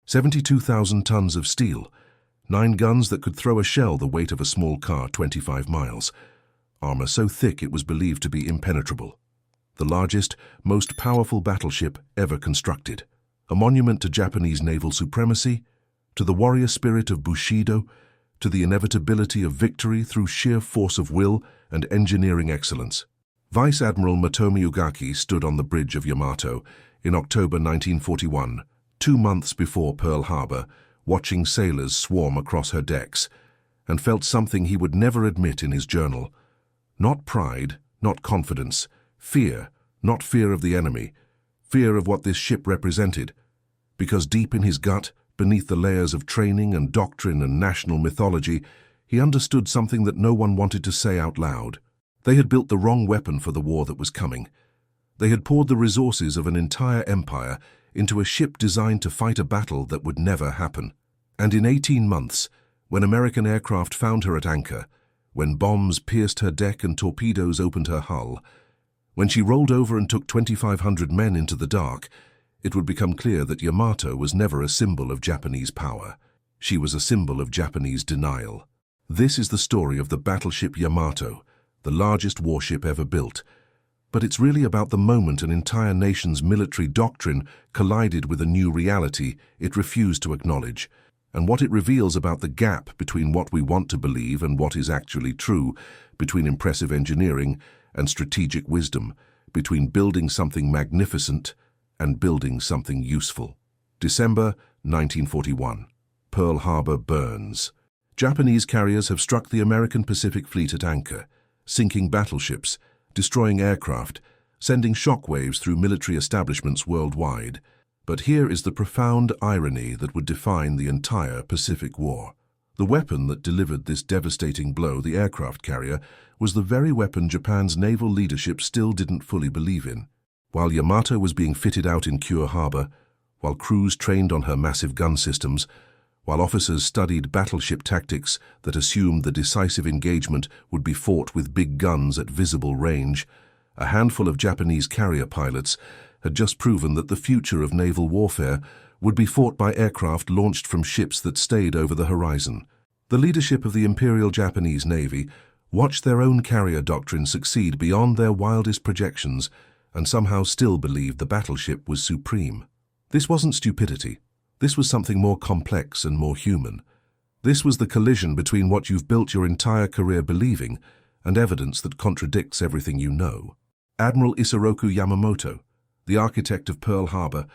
72,000 tons of steel, 9 guns that could throw a shell the weight of a small car 25 miles, armor so thick it was believed to be impenetrable. The largest, most powerful battleship ever constructed, a monument to Japanese naval supremacy, to the warrior spirit of Bushido, to the inevitability of victory through sheer force of will and engineering excellence. Vice Admiral Motomi Ugaki stood on the bridge of Yamato in October 1941, 2 months before Pearl Harbor, watching sailors swarm across her decks, and felt something he would never admit in his journal. Not pride, not confidence, fear, not fear of the enemy, fear of what this ship represented, because deep in his gut, beneath the layers of training and doctrine and national mythology, he understood something that no one wanted to say out loud. They had built the wrong weapon for the war that was coming. They had poured the resources of an entire empire into a ship designed to fight a battle that would never happen. And in 18 months, when American aircraft found her at anchor, when bombs pierced her deck and torpedoes opened her hull, when she rolled over and took 2,500 men into the dark, it would become clear that Yamato was never a symbol of Japanese power. She was a symbol of Japanese denial. This is the story of the battleship Yamato, the largest warship ever built. But it's really about the moment an entire nation's military doctrine collided with a new reality it refused to acknowledge, and what it reveals about the gap between what we want to believe and what is actually true, between impressive engineering and strategic wisdom, between building something magnificent and building something useful. December 1941. Pearl Harbor burns. Japanese carriers have struck the American Pacific Fleet at anchor, sinking battleships, destroying aircraft, sending shockwaves through military establishments worldwide. But here is the profound irony that would define the entire Pacific War. The weapon that delivered this devastating blow, the aircraft carrier, was the very weapon Japan's naval leadership still didn't fully believe in. While Yamato was being fitted out in Cure Harbor, while crews trained on her massive gun systems, while officers studied battleship tactics that assumed the decisive engagement would be fought with big guns at visible range, a handful of Japanese carrier pilots had just proven that the future of naval warfare would be fought by aircraft launched from ships that stayed over the horizon. The leadership of the Imperial Japanese Navy watched their own carrier doctrine succeed beyond their wildest projections and somehow still believed the battleship was supreme. This wasn't stupidity. This was something more complex and more human. This was the collision between what you've built your entire career believing and evidence that contradicts everything you know. Admiral Isoroku Yamamoto, the architect of Pearl Harbor,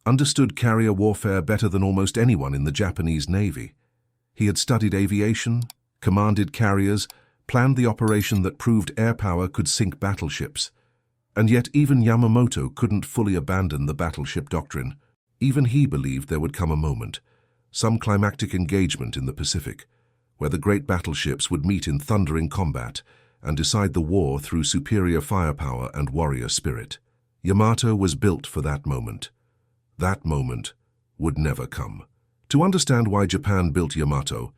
understood carrier warfare better than almost anyone in the Japanese Navy. He had studied aviation, commanded carriers, planned the operation that proved air power could sink battleships. And yet even Yamamoto couldn't fully abandon the battleship doctrine. Even he believed there would come a moment, some climactic engagement in the Pacific, where the great battleships would meet in thundering combat and decide the war through superior firepower and warrior spirit. Yamato was built for that moment. That moment would never come. To understand why Japan built Yamato,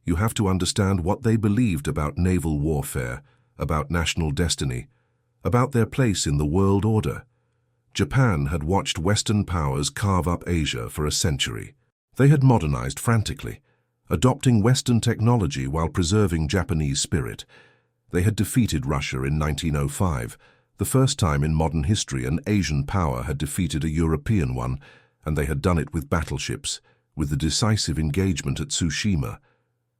you have to understand what they believed about naval warfare, about national destiny, about their place in the world order. Japan had watched Western powers carve up Asia for a century. They had modernized frantically, adopting Western technology while preserving Japanese spirit. They had defeated Russia in 1905, the first time in modern history an Asian power had defeated a European one, and they had done it with battleships, with the decisive engagement at Tsushima,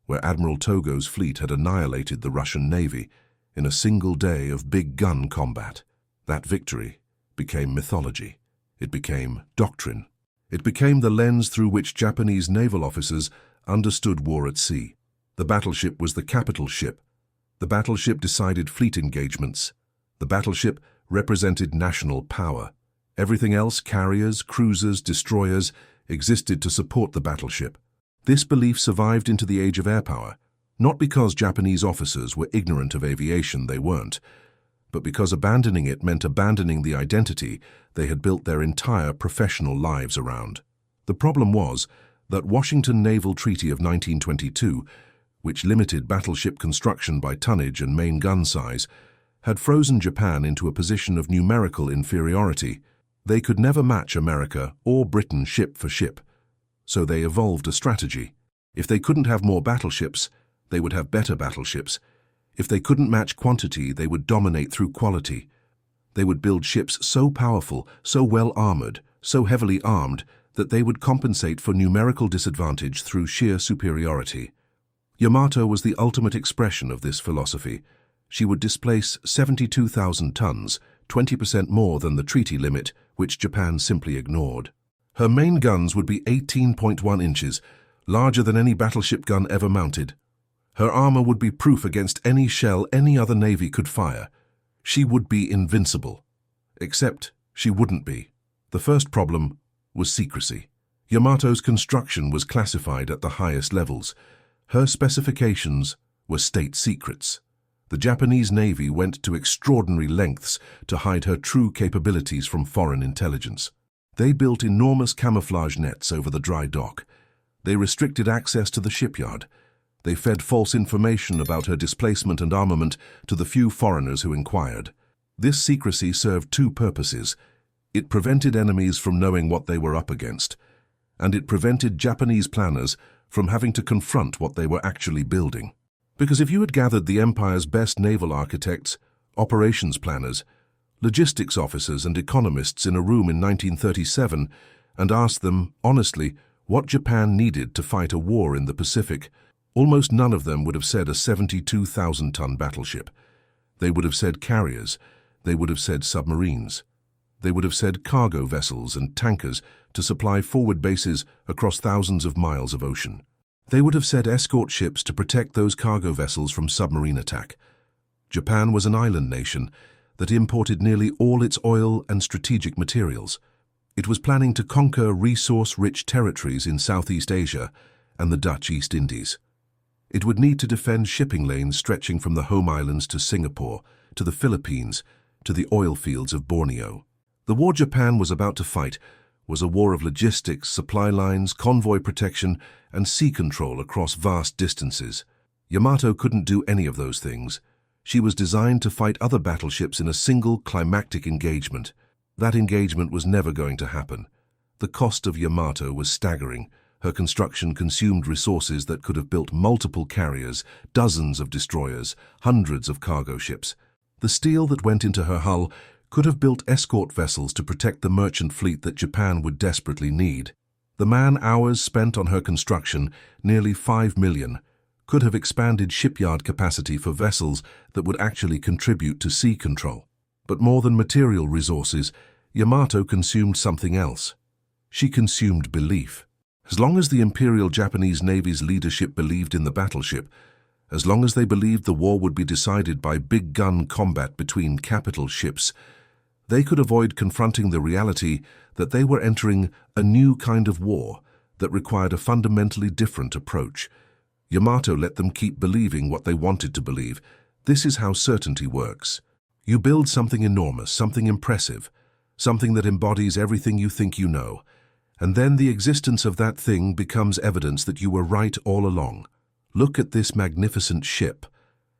where Admiral Togo's fleet had annihilated the Russian Navy in a single day of big gun combat. That victory became mythology. It became doctrine. It became the lens through which Japanese naval officers understood war at sea. The battleship was the capital ship. The battleship decided fleet engagements. The battleship represented national power. Everything else, carriers, cruisers, destroyers, existed to support the battleship. This belief survived into the age of air power, not because Japanese officers were ignorant of aviation, they weren't, but because abandoning it meant abandoning the identity they had built their entire professional lives around. The problem was that Washington Naval Treaty of 1922, which limited battleship construction by tonnage and main gun size, had frozen Japan into a position of numerical inferiority. They could never match America or Britain ship for ship. So they evolved a strategy. If they couldn't have more battleships, they would have better battleships. If they couldn't match quantity, they would dominate through quality. They would build ships so powerful, so well armored, so heavily armed, that they would compensate for numerical disadvantage through sheer superiority. Yamato was the ultimate expression of this philosophy. She would displace 72,000 tons, 20% more than the treaty limit, which Japan simply ignored. Her main guns would be 18.1 inches, larger than any battleship gun ever mounted. Her armor would be proof against any shell any other navy could fire. She would be invincible. Except she wouldn't be. The first problem was secrecy. Yamato's construction was classified at the highest levels. Her specifications were state secrets. The Japanese Navy went to extraordinary lengths to hide her true capabilities from foreign intelligence. They built enormous camouflage nets over the dry dock. They restricted access to the shipyard. They fed false information about her displacement and armament to the few foreigners who inquired. This secrecy served two purposes. It prevented enemies from knowing what they were up against, and it prevented Japanese planners from having to confront what they were actually building. Because if you had gathered the empire's best naval architects, operations planners, logistics officers and economists in a room in 1937 and asked them, honestly, what Japan needed to fight a war in the Pacific, almost none of them would have said a 72,000-ton battleship. They would have said carriers. They would have said submarines. They would have said cargo vessels and tankers to supply forward bases across thousands of miles of ocean. They would have said escort ships to protect those cargo vessels from submarine attack. Japan was an island nation that imported nearly all its oil and strategic materials. It was planning to conquer resource-rich territories in Southeast Asia and the Dutch East Indies. It would need to defend shipping lanes stretching from the home islands to Singapore, to the Philippines, to the oil fields of Borneo. The war Japan was about to fight was a war of logistics, supply lines, convoy protection, and sea control across vast distances. Yamato couldn't do any of those things. She was designed to fight other battleships in a single climactic engagement. That engagement was never going to happen. The cost of Yamato was staggering. Her construction consumed resources that could have built multiple carriers, dozens of destroyers, hundreds of cargo ships. The steel that went into her hull could have built escort vessels to protect the merchant fleet that Japan would desperately need. The man-hours spent on her construction, nearly 5 million, could have expanded shipyard capacity for vessels that would actually contribute to sea control. But more than material resources, Yamato consumed something else. She consumed belief. As long as the Imperial Japanese Navy's leadership believed in the battleship, as long as they believed the war would be decided by big-gun combat between capital ships, they could avoid confronting the reality that they were entering a new kind of war that required a fundamentally different approach. Yamato let them keep believing what they wanted to believe. This is how certainty works. You build something enormous, something impressive, something that embodies everything you think you know, and then the existence of that thing becomes evidence that you were right all along. Look at this magnificent ship.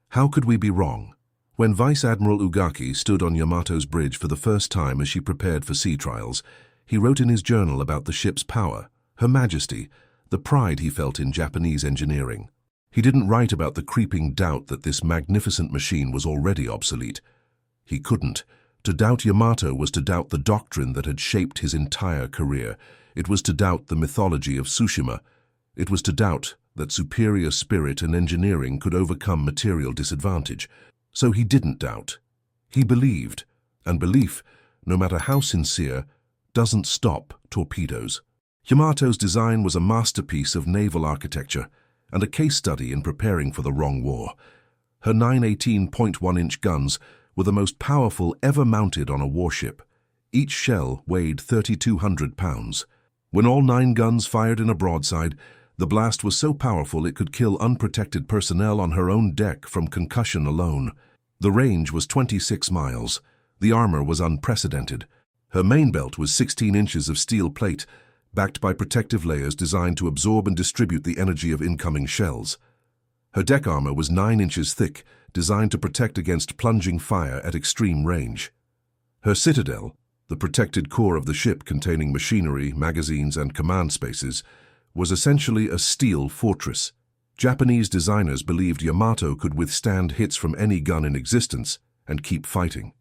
How could we be wrong? When Vice Admiral Ugaki stood on Yamato's bridge for the first time as she prepared for sea trials, he wrote in his journal about the ship's power, her majesty, the pride he felt in Japanese engineering. He didn't write about the creeping doubt that this magnificent machine was already obsolete. He couldn't. To doubt Yamato was to doubt the doctrine that had shaped his entire career. It was to doubt the mythology of Tsushima. It was to doubt that superior spirit and engineering could overcome material disadvantage. So he didn't doubt. He believed, and belief, no matter how sincere, doesn't stop torpedoes. Yamato's design was a masterpiece of naval architecture and a case study in preparing for the wrong war. Her 918.1-inch guns were the most powerful ever mounted on a warship. Each shell weighed 3,200 pounds. When all 9 guns fired in a broadside, the blast was so powerful it could kill unprotected personnel on her own deck from concussion alone. The range was 26 miles. The armor was unprecedented. Her main belt was 16 inches of steel plate, backed by protective layers designed to absorb and distribute the energy of incoming shells. Her deck armor was 9 inches thick, designed to protect against plunging fire at extreme range. Her citadel, the protected core of the ship containing machinery, magazines, and command spaces, was essentially a steel fortress. Japanese designers believed Yamato could withstand hits from any gun in existence and keep fighting.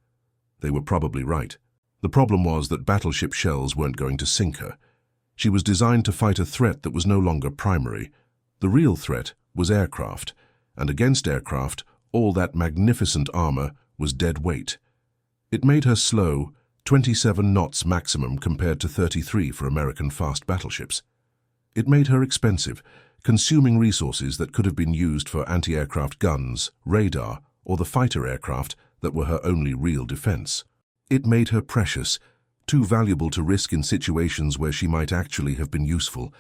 They were probably right. The problem was that battleship shells weren't going to sink her. She was designed to fight a threat that was no longer primary. The real threat was aircraft, and against aircraft, all that magnificent armor was dead weight. It made her slow, 27 knots maximum compared to 33 for American fast battleships. It made her expensive, consuming resources that could have been used for anti-aircraft guns, radar, or the fighter aircraft that were her only real defense. It made her precious, too valuable to risk in situations where she might actually have been useful,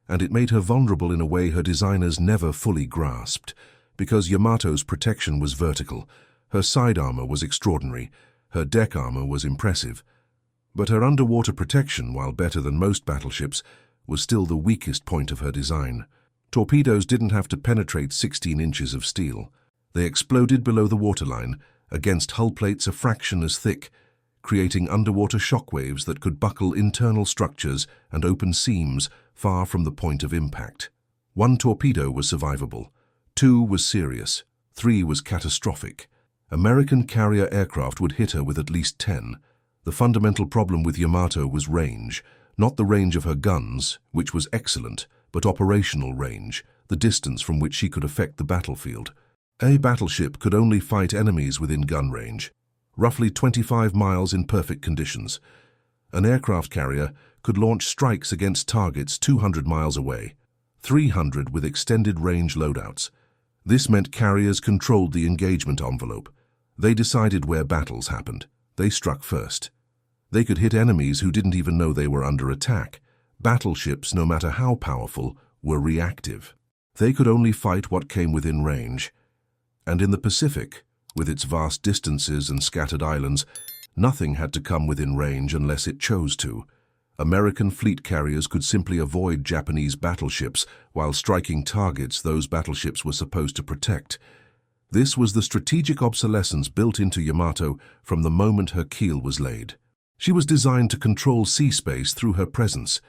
and it made her vulnerable in a way her designers never fully grasped. Because Yamato's protection was vertical, her side armor was extraordinary, her deck armor was impressive. But her underwater protection, while better than most battleships, was still the weakest point of her design. Torpedoes didn't have to penetrate 16 inches of steel. They exploded below the waterline, against hull plates a fraction as thick, creating underwater shockwaves that could buckle internal structures and open seams far from the point of impact. 1 torpedo was survivable, 2 was serious, 3 was catastrophic. American carrier aircraft would hit her with at least 10. The fundamental problem with Yamato was range, not the range of her guns, which was excellent, but operational range, the distance from which she could affect the battlefield. A battleship could only fight enemies within gun range, roughly 25 miles in perfect conditions. An aircraft carrier could launch strikes against targets 200 miles away, 300 with extended range loadouts. This meant carriers controlled the engagement envelope. They decided where battles happened. They struck first. They could hit enemies who didn't even know they were under attack. Battleships, no matter how powerful, were reactive. They could only fight what came within range. And in the Pacific, with its vast distances and scattered islands, nothing had to come within range unless it chose to. American fleet carriers could simply avoid Japanese battleships while striking targets those battleships were supposed to protect. This was the strategic obsolescence built into Yamato from the moment her keel was laid. She was designed to control sea space through her presence,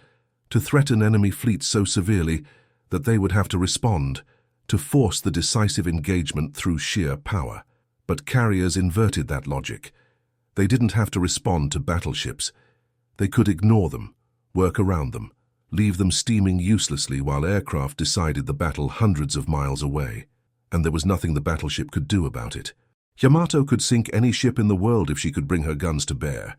to threaten enemy fleets so severely that they would have to respond, to force the decisive engagement through sheer power. But carriers inverted that logic. They didn't have to respond to battleships. They could ignore them, work around them, leave them steaming uselessly while aircraft decided the battle hundreds of miles away. And there was nothing the battleship could do about it. Yamato could sink any ship in the world if she could bring her guns to bear.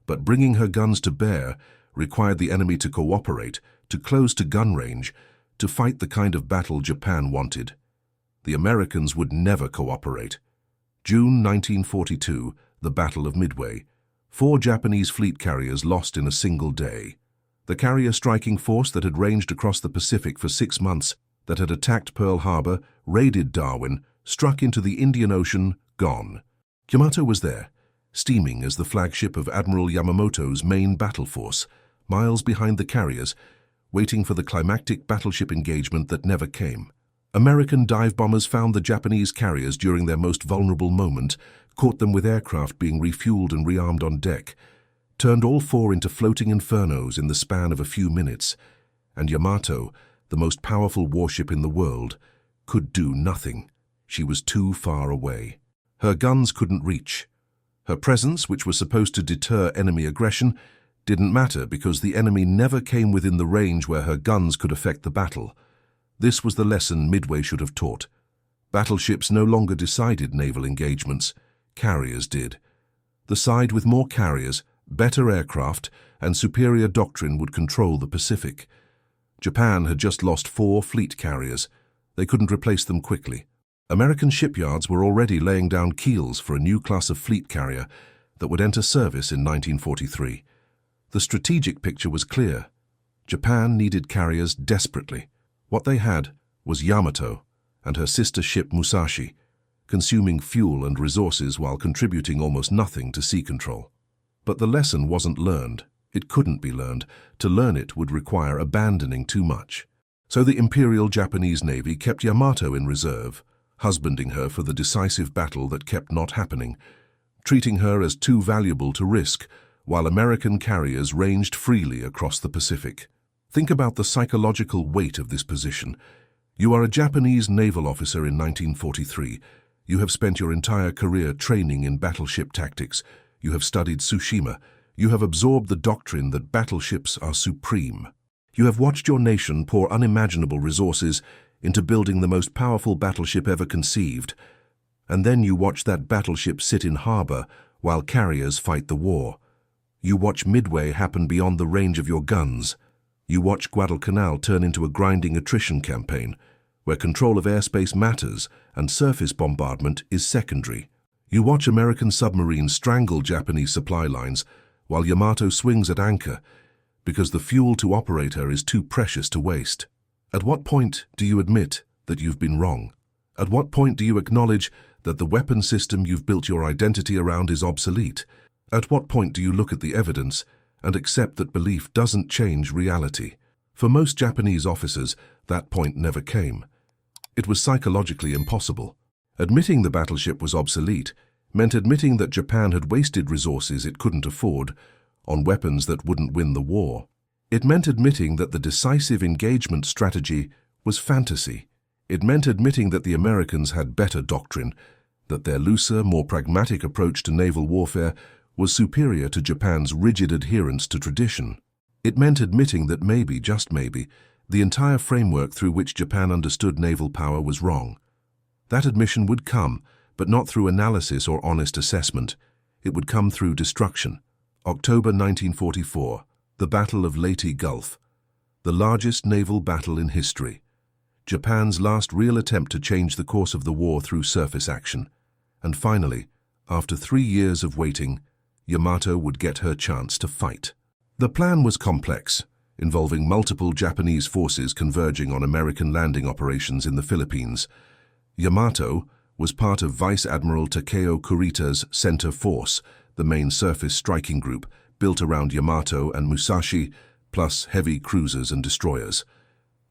But bringing her guns to bear required the enemy to cooperate, to close to gun range, to fight the kind of battle Japan wanted. The Americans would never cooperate. June 1942, the Battle of Midway. 4 Japanese fleet carriers lost in a single day. The carrier striking force that had ranged across the Pacific for 6 months, that had attacked Pearl Harbor, raided Darwin, struck into the Indian Ocean, gone. Yamato was there, steaming as the flagship of Admiral Yamamoto's main battle force, miles behind the carriers, waiting for the climactic battleship engagement that never came. American dive bombers found the Japanese carriers during their most vulnerable moment, caught them with aircraft being refueled and rearmed on deck, turned all 4 into floating infernos in the span of a few minutes, and Yamato, the most powerful warship in the world, could do nothing. She was too far away. Her guns couldn't reach. Her presence, which was supposed to deter enemy aggression, didn't matter because the enemy never came within the range where her guns could affect the battle. This was the lesson Midway should have taught. Battleships no longer decided naval engagements. Carriers did. The side with more carriers, better aircraft, and superior doctrine would control the Pacific. Japan had just lost 4 fleet carriers. They couldn't replace them quickly. American shipyards were already laying down keels for a new class of fleet carrier that would enter service in 1943. The strategic picture was clear. Japan needed carriers desperately. What they had was Yamato and her sister ship Musashi, consuming fuel and resources while contributing almost nothing to sea control. But the lesson wasn't learned. It couldn't be learned. To learn it would require abandoning too much. So the Imperial Japanese Navy kept Yamato in reserve, husbanding her for the decisive battle that kept not happening, treating her as too valuable to risk, while American carriers ranged freely across the Pacific. Think about the psychological weight of this position. You are a Japanese naval officer in 1943. You have spent your entire career training in battleship tactics. You have studied Tsushima. You have absorbed the doctrine that battleships are supreme. You have watched your nation pour unimaginable resources into building the most powerful battleship ever conceived. And then you watch that battleship sit in harbor while carriers fight the war. You watch Midway happen beyond the range of your guns. You watch Guadalcanal turn into a grinding attrition campaign, where control of airspace matters and surface bombardment is secondary. You watch American submarines strangle Japanese supply lines while Yamato swings at anchor because the fuel to operate her is too precious to waste. At what point do you admit that you've been wrong? At what point do you acknowledge that the weapon system you've built your identity around is obsolete? At what point do you look at the evidence and accept that belief doesn't change reality? For most Japanese officers, that point never came. It was psychologically impossible. Admitting the battleship was obsolete meant admitting that Japan had wasted resources it couldn't afford on weapons that wouldn't win the war. It meant admitting that the decisive engagement strategy was fantasy. It meant admitting that the Americans had better doctrine, that their looser, more pragmatic approach to naval warfare was superior to Japan's rigid adherence to tradition. It meant admitting that maybe, just maybe, the entire framework through which Japan understood naval power was wrong. That admission would come, but not through analysis or honest assessment. It would come through destruction. October 1944, the Battle of Leyte Gulf, the largest naval battle in history. Japan's last real attempt to change the course of the war through surface action. And finally, after 3 years of waiting, Yamato would get her chance to fight. The plan was complex, involving multiple Japanese forces converging on American landing operations in the Philippines. Yamato was part of Vice Admiral Takeo Kurita's Center Force, the main surface striking group built around Yamato and Musashi, plus heavy cruisers and destroyers.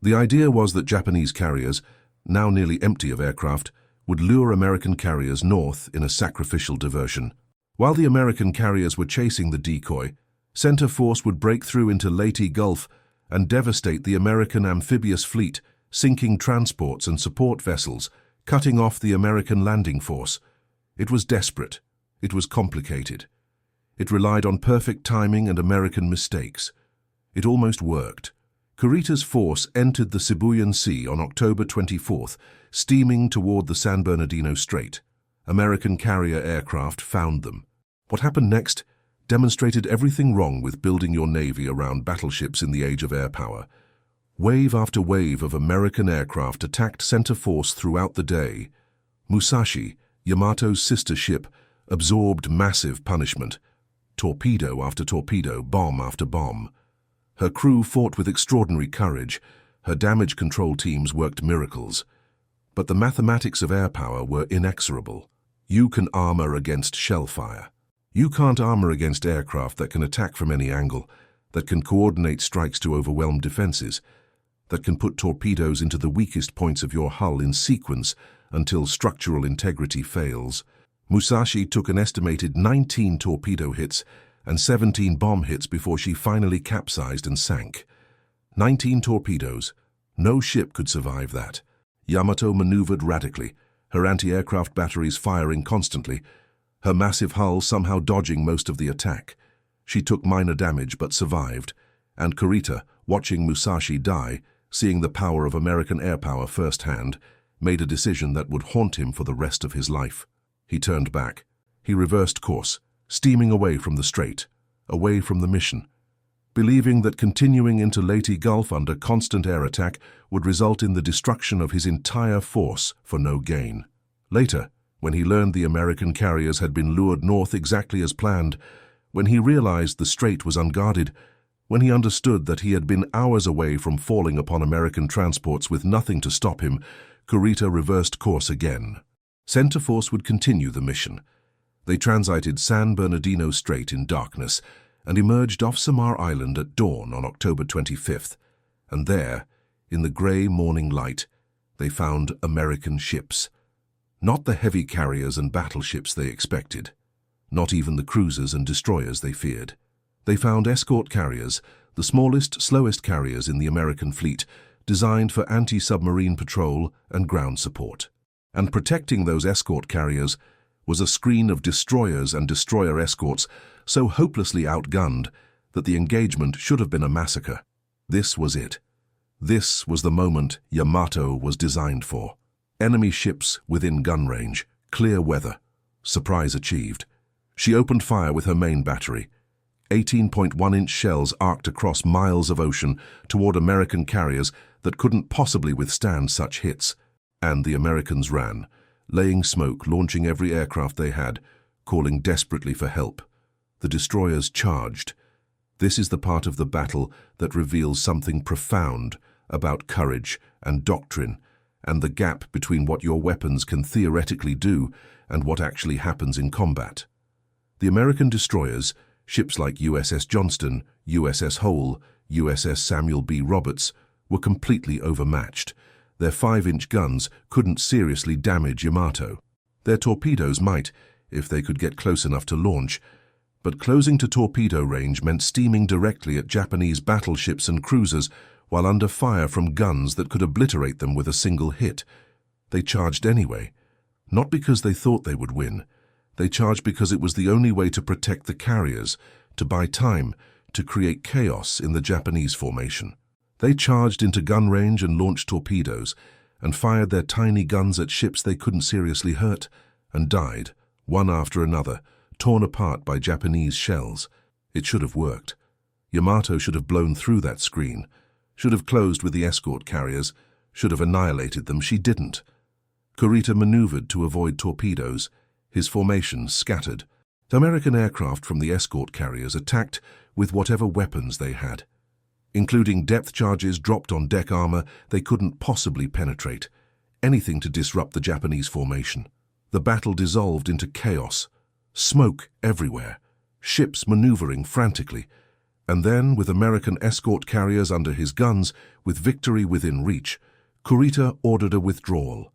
The idea was that Japanese carriers, now nearly empty of aircraft, would lure American carriers north in a sacrificial diversion. While the American carriers were chasing the decoy, Center Force would break through into Leyte Gulf and devastate the American amphibious fleet, sinking transports and support vessels, cutting off the American landing force. It was desperate. It was complicated. It relied on perfect timing and American mistakes. It almost worked. Kurita's force entered the Sibuyan Sea on October 24th, steaming toward the San Bernardino Strait. American carrier aircraft found them. What happened next demonstrated everything wrong with building your navy around battleships in the age of air power. Wave after wave of American aircraft attacked Center Force throughout the day. Musashi, Yamato's sister ship, absorbed massive punishment. Torpedo after torpedo, bomb after bomb. Her crew fought with extraordinary courage. Her damage control teams worked miracles. But the mathematics of air power were inexorable. You can armor against shell fire. You can't armor against aircraft that can attack from any angle, that can coordinate strikes to overwhelm defenses, that can put torpedoes into the weakest points of your hull in sequence until structural integrity fails. Musashi took an estimated 19 torpedo hits and 17 bomb hits before she finally capsized and sank. 19 torpedoes. No ship could survive that. Yamato maneuvered radically, her anti-aircraft batteries firing constantly, her massive hull somehow dodging most of the attack. She took minor damage but survived, and Kurita, watching Musashi die, seeing the power of American air power firsthand, made a decision that would haunt him for the rest of his life. He turned back. He reversed course, steaming away from the strait, away from the mission, believing that continuing into Leyte Gulf under constant air attack would result in the destruction of his entire force for no gain. Later, when he learned the American carriers had been lured north exactly as planned, when he realized the strait was unguarded, when he understood that he had been hours away from falling upon American transports with nothing to stop him, Kurita reversed course again. Center Force would continue the mission. They transited San Bernardino Strait in darkness and emerged off Samar Island at dawn on October 25th. And there, in the gray morning light, they found American ships. Not the heavy carriers and battleships they expected. Not even the cruisers and destroyers they feared. They found escort carriers, the smallest, slowest carriers in the American fleet, designed for anti-submarine patrol and ground support. And protecting those escort carriers was a screen of destroyers and destroyer escorts so hopelessly outgunned that the engagement should have been a massacre. This was it. This was the moment Yamato was designed for. Enemy ships within gun range, clear weather. Surprise achieved. She opened fire with her main battery. 18.1-inch shells arced across miles of ocean toward American carriers that couldn't possibly withstand such hits. And the Americans ran, laying smoke, launching every aircraft they had, calling desperately for help. The destroyers charged. This is the part of the battle that reveals something profound about courage and doctrine, and the gap between what your weapons can theoretically do and what actually happens in combat. The American destroyers, ships like USS Johnston, USS Hole, USS Samuel B. Roberts, were completely overmatched. Their 5-inch guns couldn't seriously damage Yamato. Their torpedoes might, if they could get close enough to launch, but closing to torpedo range meant steaming directly at Japanese battleships and cruisers while under fire from guns that could obliterate them with a single hit. They charged anyway, not because they thought they would win. They charged because it was the only way to protect the carriers, to buy time, to create chaos in the Japanese formation. They charged into gun range and launched torpedoes, and fired their tiny guns at ships they couldn't seriously hurt, and died, one after another, torn apart by Japanese shells. It should have worked. Yamato should have blown through that screen, should have closed with the escort carriers, should have annihilated them. She didn't. Kurita maneuvered to avoid torpedoes. His formation scattered. The American aircraft from the escort carriers attacked with whatever weapons they had, including depth charges dropped on deck armor they couldn't possibly penetrate, anything to disrupt the Japanese formation. The battle dissolved into chaos, smoke everywhere, ships maneuvering frantically, and then, with American escort carriers under his guns, with victory within reach, Kurita ordered a withdrawal.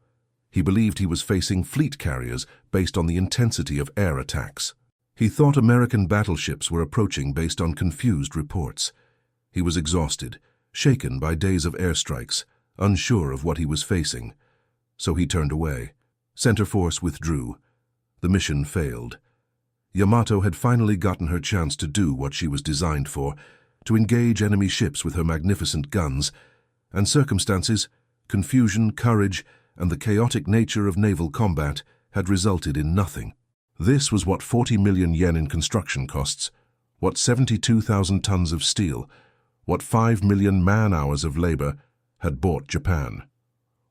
He believed he was facing fleet carriers based on the intensity of air attacks. He thought American battleships were approaching based on confused reports. He was exhausted, shaken by days of airstrikes, unsure of what he was facing. So he turned away. Center Force withdrew. The mission failed. Yamato had finally gotten her chance to do what she was designed for, to engage enemy ships with her magnificent guns, and circumstances, confusion, courage, and the chaotic nature of naval combat had resulted in nothing. This was what 40 million yen in construction costs, what 72,000 tons of steel, what 5 million man-hours of labor had bought Japan.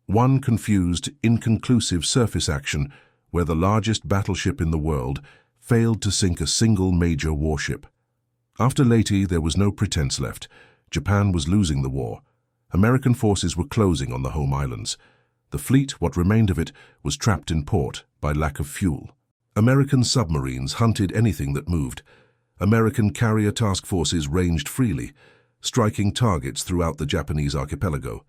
One confused, inconclusive surface action where the largest battleship in the world failed to sink a single major warship. After Leyte, there was no pretense left. Japan was losing the war. American forces were closing on the home islands. The fleet, what remained of it, was trapped in port by lack of fuel. American submarines hunted anything that moved. American carrier task forces ranged freely, striking targets throughout the Japanese archipelago.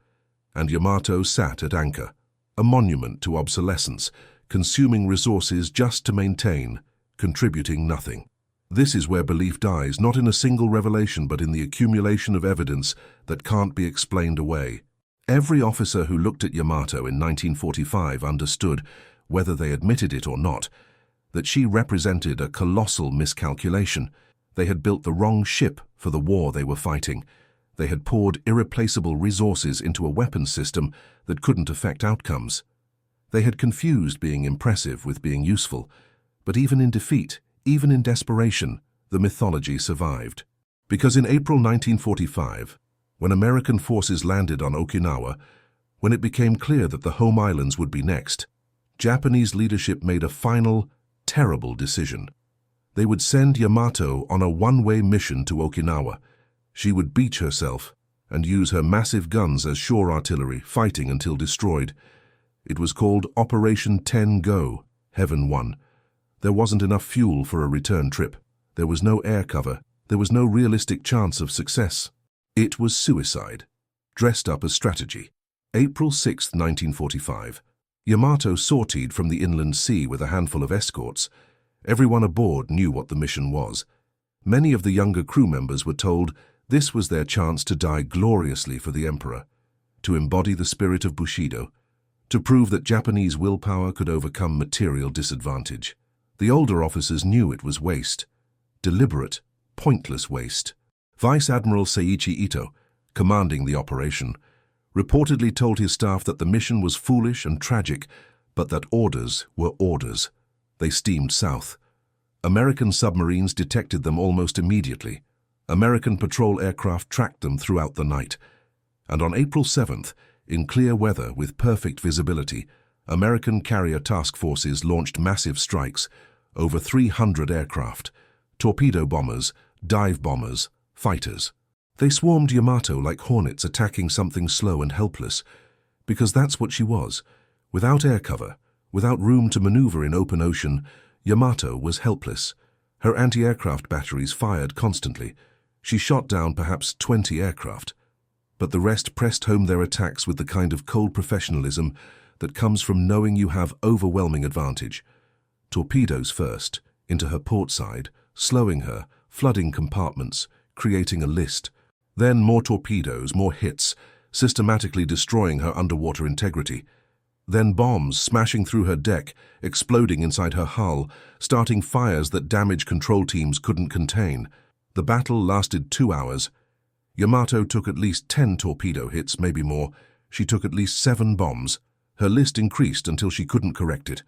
And Yamato sat at anchor, a monument to obsolescence, consuming resources just to maintain, contributing nothing. This is where belief dies, not in a single revelation, but in the accumulation of evidence that can't be explained away. Every officer who looked at Yamato in 1945 understood, whether they admitted it or not, that she represented a colossal miscalculation. They had built the wrong ship for the war they were fighting. They had poured irreplaceable resources into a weapons system that couldn't affect outcomes. They had confused being impressive with being useful. But even in defeat, even in desperation, the mythology survived. Because in April 1945, when American forces landed on Okinawa, when it became clear that the home islands would be next, Japanese leadership made a final, terrible decision. They would send Yamato on a one-way mission to Okinawa. She would beach herself and use her massive guns as shore artillery, fighting until destroyed. It was called Operation 10 Go, Heaven Won. There wasn't enough fuel for a return trip. There was no air cover. There was no realistic chance of success. It was suicide, dressed up as strategy. April 6, 1945. Yamato sortied from the inland sea with a handful of escorts. Everyone aboard knew what the mission was. Many of the younger crew members were told This was their chance to die gloriously for the emperor, to embody the spirit of Bushido, to prove that Japanese willpower could overcome material disadvantage. The older officers knew it was waste, deliberate, pointless waste. Vice Admiral Seiichi Ito, commanding the operation, reportedly told his staff that the mission was foolish and tragic, but that orders were orders. They steamed south. American submarines detected them almost immediately. American patrol aircraft tracked them throughout the night. And on April 7th, in clear weather with perfect visibility, American carrier task forces launched massive strikes, over 300 aircraft, torpedo bombers, dive bombers, fighters. They swarmed Yamato like hornets attacking something slow and helpless, because that's what she was. Without air cover, without room to maneuver in open ocean, Yamato was helpless. Her anti-aircraft batteries fired constantly. She shot down perhaps 20 aircraft. But the rest pressed home their attacks with the kind of cold professionalism that comes from knowing you have overwhelming advantage. Torpedoes first, into her port side, slowing her, flooding compartments, creating a list. Then more torpedoes, more hits, systematically destroying her underwater integrity. Then bombs smashing through her deck, exploding inside her hull, starting fires that damage control teams couldn't contain. The battle lasted 2 hours. Yamato took at least 10 torpedo hits, maybe more. She took at least 7 bombs. Her list increased until she couldn't correct it.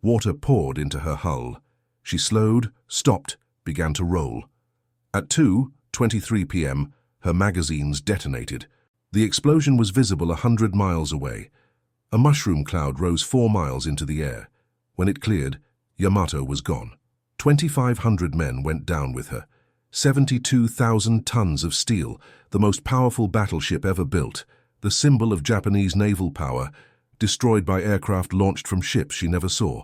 Water poured into her hull. She slowed, stopped, began to roll. At 2:23 p.m., her magazines detonated. The explosion was visible 100 miles away. A mushroom cloud rose 4 miles into the air. When it cleared, Yamato was gone. 2,500 men went down with her. 72,000 tons of steel, the most powerful battleship ever built, the symbol of Japanese naval power, destroyed by aircraft launched from ships she never saw.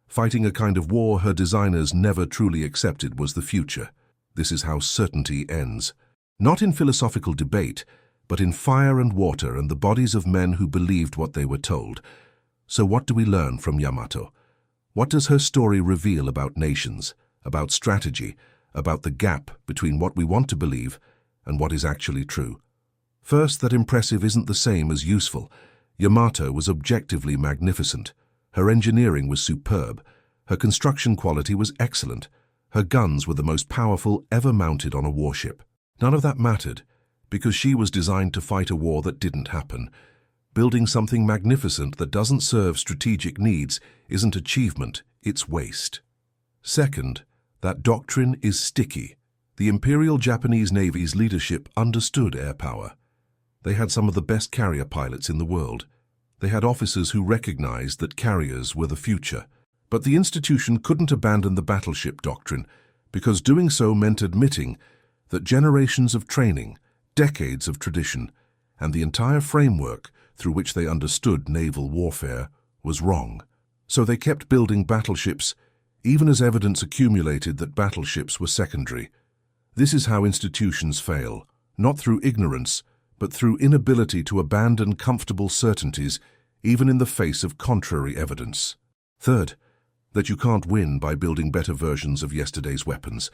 Fighting a kind of war her designers never truly accepted was the future. This is how certainty ends. Not in philosophical debate, but in fire and water and the bodies of men who believed what they were told. So what do we learn from Yamato? What does her story reveal about nations, about strategy, about the gap between what we want to believe and what is actually true? First, that impressive isn't the same as useful. Yamato was objectively magnificent. Her engineering was superb. Her construction quality was excellent. Her guns were the most powerful ever mounted on a warship. None of that mattered, because she was designed to fight a war that didn't happen. Building something magnificent that doesn't serve strategic needs isn't achievement, it's waste. Second, that doctrine is sticky. The Imperial Japanese Navy's leadership understood air power. They had some of the best carrier pilots in the world. They had officers who recognized that carriers were the future. But the institution couldn't abandon the battleship doctrine, because doing so meant admitting that generations of training, decades of tradition, and the entire framework through which they understood naval warfare was wrong. So they kept building battleships, even as evidence accumulated that battleships were secondary. This is how institutions fail, not through ignorance, but through inability to abandon comfortable certainties, even in the face of contrary evidence. Third, that you can't win by building better versions of yesterday's weapons.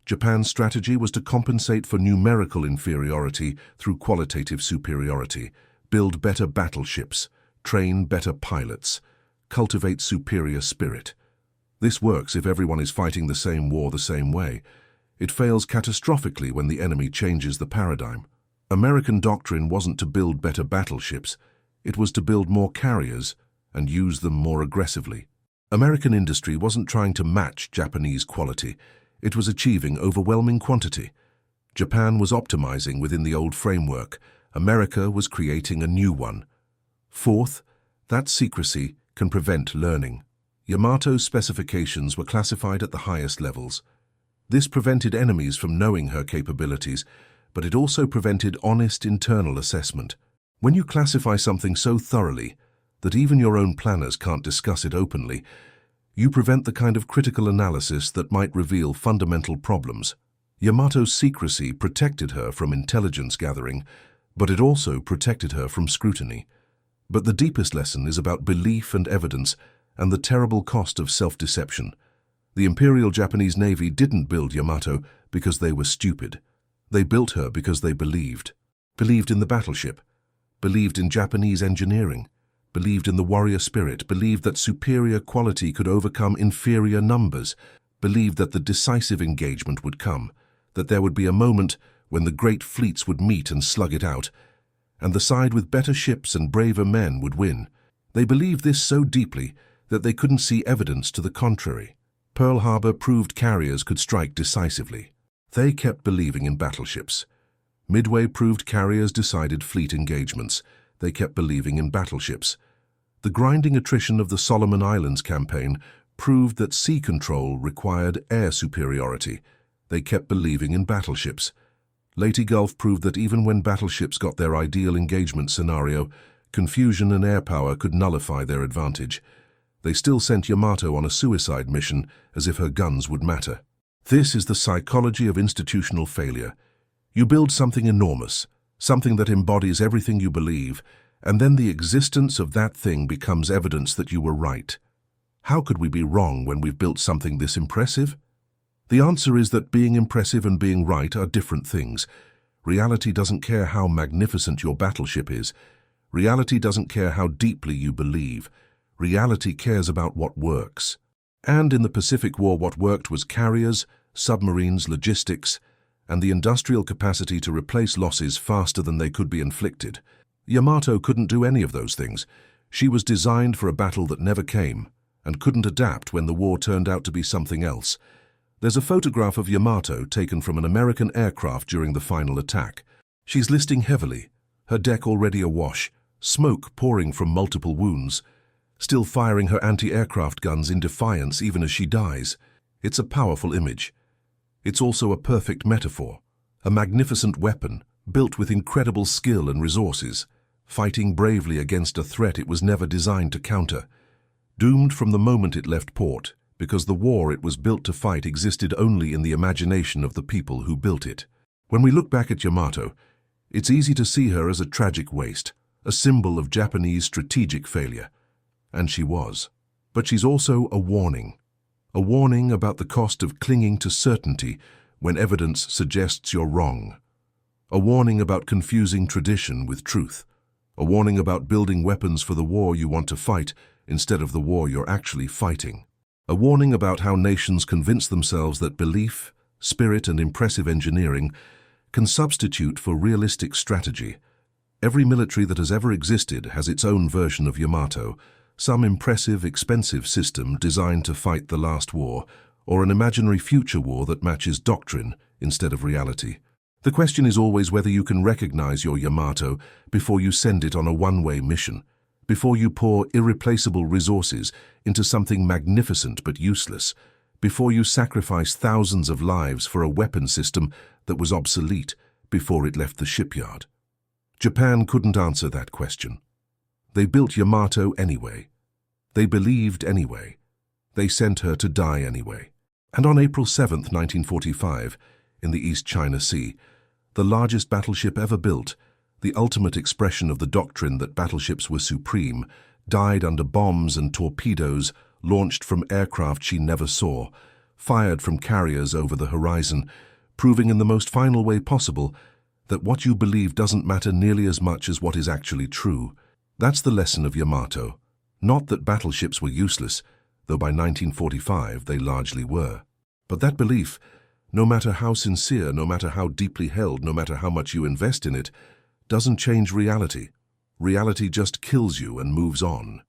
Japan's strategy was to compensate for numerical inferiority through qualitative superiority, build better battleships, train better pilots, cultivate superior spirit. This works if everyone is fighting the same war the same way. It fails catastrophically when the enemy changes the paradigm. American doctrine wasn't to build better battleships, it was to build more carriers and use them more aggressively. American industry wasn't trying to match Japanese quality, it was achieving overwhelming quantity. Japan was optimizing within the old framework, America was creating a new one. Fourth, that secrecy can prevent learning. Yamato's specifications were classified at the highest levels. This prevented enemies from knowing her capabilities, but it also prevented honest internal assessment. When you classify something so thoroughly that even your own planners can't discuss it openly, you prevent the kind of critical analysis that might reveal fundamental problems. Yamato's secrecy protected her from intelligence gathering, but it also protected her from scrutiny. But the deepest lesson is about belief and evidence and the terrible cost of self-deception. The Imperial Japanese Navy didn't build Yamato because they were stupid. They built her because they believed. Believed in the battleship. Believed in Japanese engineering. Believed in the warrior spirit. Believed that superior quality could overcome inferior numbers. Believed that the decisive engagement would come. That there would be a moment when the great fleets would meet and slug it out, and the side with better ships and braver men would win. They believed this so deeply that they couldn't see evidence to the contrary. Pearl Harbor proved carriers could strike decisively. They kept believing in battleships. Midway proved carriers decided fleet engagements. They kept believing in battleships. The grinding attrition of the Solomon Islands campaign proved that sea control required air superiority. They kept believing in battleships. Leyte Gulf proved that even when battleships got their ideal engagement scenario, confusion and air power could nullify their advantage. They still sent Yamato on a suicide mission as if her guns would matter. This is the psychology of institutional failure. You build something enormous, something that embodies everything you believe, and then the existence of that thing becomes evidence that you were right. How could we be wrong when we've built something this impressive? The answer is that being impressive and being right are different things. Reality doesn't care how magnificent your battleship is. Reality doesn't care how deeply you believe. Reality cares about what works. And in the Pacific War, what worked was carriers, submarines, logistics, and the industrial capacity to replace losses faster than they could be inflicted. Yamato couldn't do any of those things. She was designed for a battle that never came, and couldn't adapt when the war turned out to be something else. There's a photograph of Yamato taken from an American aircraft during the final attack. She's listing heavily, her deck already awash, smoke pouring from multiple wounds, still firing her anti-aircraft guns in defiance even as she dies. It's a powerful image. It's also a perfect metaphor, a magnificent weapon, built with incredible skill and resources, fighting bravely against a threat it was never designed to counter. Doomed from the moment it left port, because the war it was built to fight existed only in the imagination of the people who built it. When we look back at Yamato, it's easy to see her as a tragic waste, a symbol of Japanese strategic failure. And she was. But she's also a warning about the cost of clinging to certainty when evidence suggests you're wrong. A warning about confusing tradition with truth. A warning about building weapons for the war you want to fight instead of the war you're actually fighting. A warning about how nations convince themselves that belief, spirit, and impressive engineering can substitute for realistic strategy. Every military that has ever existed has its own version of Yamato, some impressive, expensive system designed to fight the last war, or an imaginary future war that matches doctrine instead of reality. The question is always whether you can recognize your Yamato before you send it on a one-way mission, before you pour irreplaceable resources into something magnificent but useless, before you sacrifice thousands of lives for a weapon system that was obsolete before it left the shipyard. Japan couldn't answer that question. They built Yamato anyway. They believed anyway. They sent her to die anyway. And on April 7, 1945, in the East China Sea, the largest battleship ever built, the ultimate expression of the doctrine that battleships were supreme, died under bombs and torpedoes launched from aircraft she never saw, fired from carriers over the horizon, proving in the most final way possible that what you believe doesn't matter nearly as much as what is actually true. That's the lesson of Yamato. Not that battleships were useless, though by 1945 they largely were. But that belief, no matter how sincere, no matter how deeply held, no matter how much you invest in it, doesn't change reality. Reality just kills you and moves on.